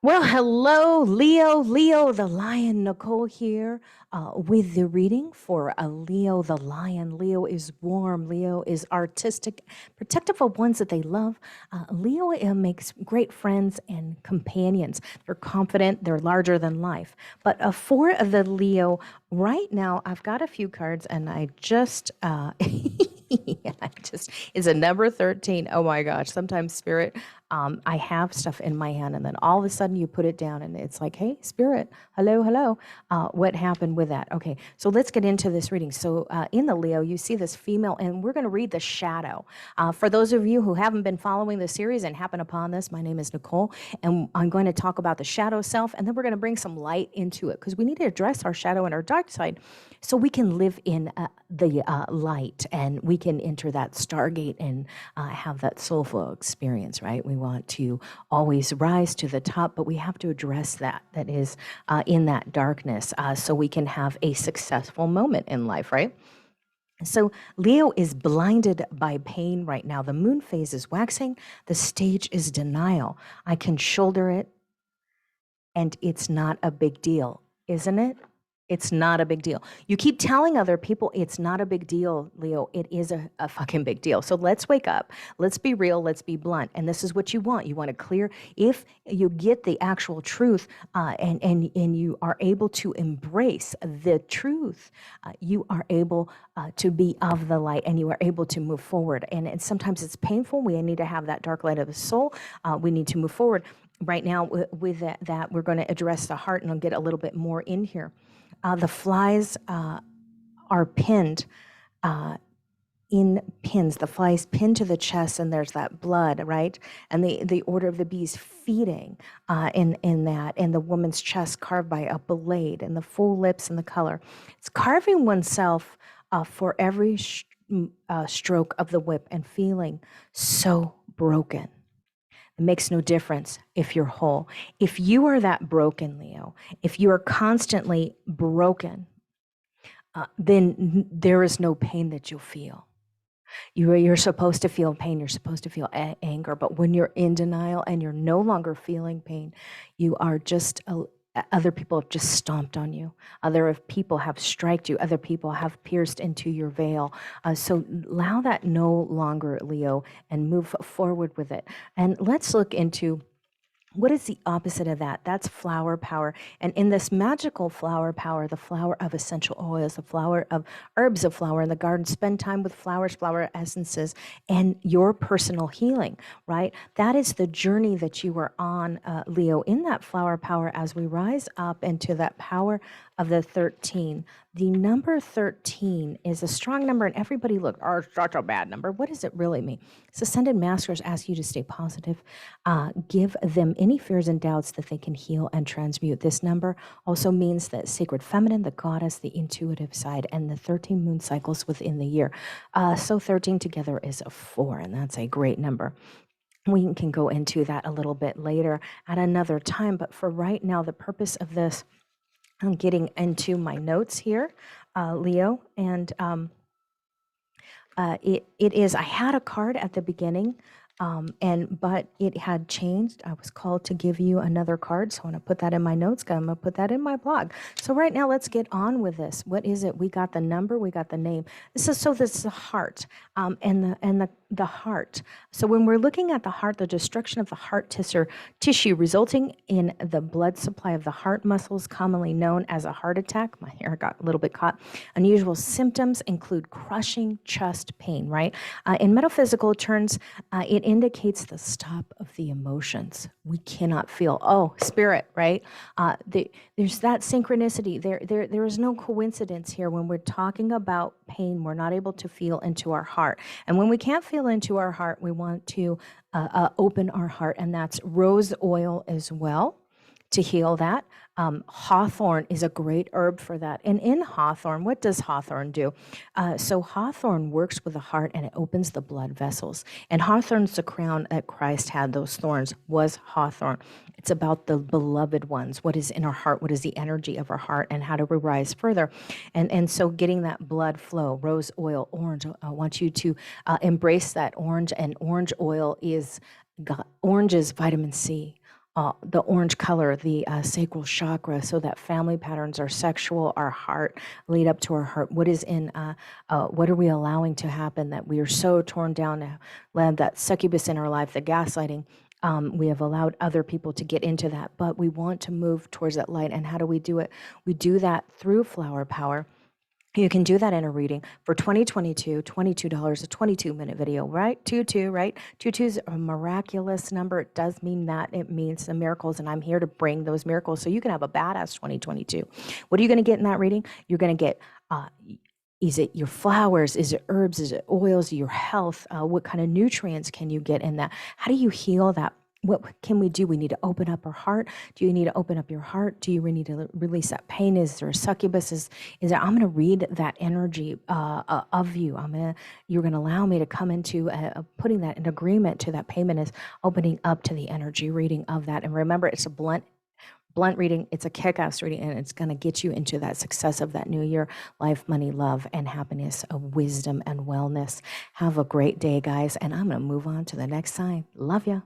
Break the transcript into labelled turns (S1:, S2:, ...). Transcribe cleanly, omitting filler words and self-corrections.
S1: Well, hello, Leo the lion. Nicole here with the reading for Leo the lion. Leo is warm. Leo is artistic, protective of ones that they love. Leo makes great friends and companions. They're confident. They're larger than life. But for the Leo, right now, I've got a few cards, and I just. It's a number 13. Oh my gosh. Sometimes spirit, I have stuff in my hand and then all of a sudden you put it down and it's like, hey, spirit, hello. What happened with that? Okay, so let's get into this reading. So in the Leo, you see this female, and we're going to read the shadow. For those of you who haven't been following the series and happen upon this, my name is Nicole, and I'm going to talk about the shadow self, and then we're going to bring some light into it because we need to address our shadow and our dark side so we can live in the light and we can enter that stargate and have that soulful experience, right? We want to always rise to the top, but we have to address that is in that darkness so we can have a successful moment in life, right? So Leo is blinded by pain right now. The moon phase is waxing. The stage is denial. I can shoulder it, and it's not a big deal, isn't it? It's not a big deal. You keep telling other people it's not a big deal, Leo. It is a fucking big deal. So let's wake up. Let's be real. Let's be blunt. And this is what you want. You want to clear. If you get the actual truth and you are able to embrace the truth, you are able to be of the light and you are able to move forward. And sometimes it's painful. We need to have that dark light of the soul. We need to move forward. Right now, with that, we're going to address the heart, and I'll get a little bit more in here. The flies are pinned in pins. The flies pinned to the chest, and there's that blood, right? And the order of the bees feeding in that, and the woman's chest carved by a blade, and the full lips and the color. It's carving oneself for every stroke of the whip and feeling so broken. It makes no difference if you're whole. If you are that broken, Leo, if you are constantly broken, then there is no pain that you'll feel. You're supposed to feel pain. You're supposed to feel anger. But when you're in denial and you're no longer feeling pain, you are just other people have just stomped on you. Other people have striked you. Other people have pierced into your veil. So allow that no longer, Leo, and move forward with it. And let's look into what is the opposite of that? That's flower power. And in this magical flower power, the flower of essential oils, the flower of herbs of flower in the garden, spend time with flowers, flower essences, and your personal healing, right? That is the journey that you are on, Leo, in that flower power as we rise up into that power of the 13. The number 13 is a strong number, and everybody look, oh, it's such a bad number. What does it really mean? So Ascended Masters ask you to stay positive. Give them any fears and doubts that they can heal and transmute. This number also means that sacred feminine, the goddess, the intuitive side, and the 13 moon cycles within the year. So 13 together is a 4, and that's a great number. We can go into that a little bit later at another time, but for right now, the purpose of this, I'm getting into my notes here, Leo, and it is, I had a card at the beginning, but it had changed. I was called to give you another card, so I'm going to put that in my notes. I'm going to put that in my blog. So right now, let's get on with this. What is it? We got the number, we got the name. This is the heart, and the heart. So when we're looking at the heart, the destruction of the heart tissue resulting in the blood supply of the heart muscles, commonly known as a heart attack. My hair got a little bit caught. Unusual symptoms include crushing chest pain, right? In metaphysical terms, it indicates the stop of the emotions. We cannot feel, oh, spirit, right? There's that synchronicity. There is no coincidence here. When we're talking about pain, we're not able to feel into our heart. And when we can't feel into our heart, we want to open our heart, and that's rose oil as well to heal that. Hawthorn is a great herb for that. And in hawthorn, what does hawthorn do? So hawthorn works with the heart, and it opens the blood vessels. And hawthorn's the crown that Christ had. Those thorns was hawthorn. It's about the beloved ones. What is in our heart? What is the energy of our heart? And how do we rise further? And so getting that blood flow, rose oil, orange, I want you to embrace that orange. And orange oil is, orange is vitamin C. the orange color, the sacral chakra, so that family patterns are sexual, our heart, lead up to our heart. What is in, what are we allowing to happen that we are so torn down to land that succubus in our life, the gaslighting? We have allowed other people to get into that, but we want to move towards that light. And how do we do it? We do that through flower power. You can do that in a reading for 2022, $22, a 22-minute video, right? 22, right? 22 is a miraculous number. It does mean that. It means the miracles, and I'm here to bring those miracles so you can have a badass 2022. What are you going to get in that reading? You're going to get, is it your flowers? Is it herbs? Is it oils? Your health? What kind of nutrients can you get in that? How do you heal that? What can we do? We need to open up our heart. Do you need to open up your heart? Do you need to release that pain? Is there a succubus? Is there, I'm going to read that energy of you. You're going to allow me to come into putting that in agreement to that payment is opening up to the energy reading of that. And remember, it's a blunt reading. It's a kick-ass reading, and it's going to get you into that success of that new year, life, money, love, and happiness, of wisdom and wellness. Have a great day, guys. And I'm going to move on to the next sign. Love ya.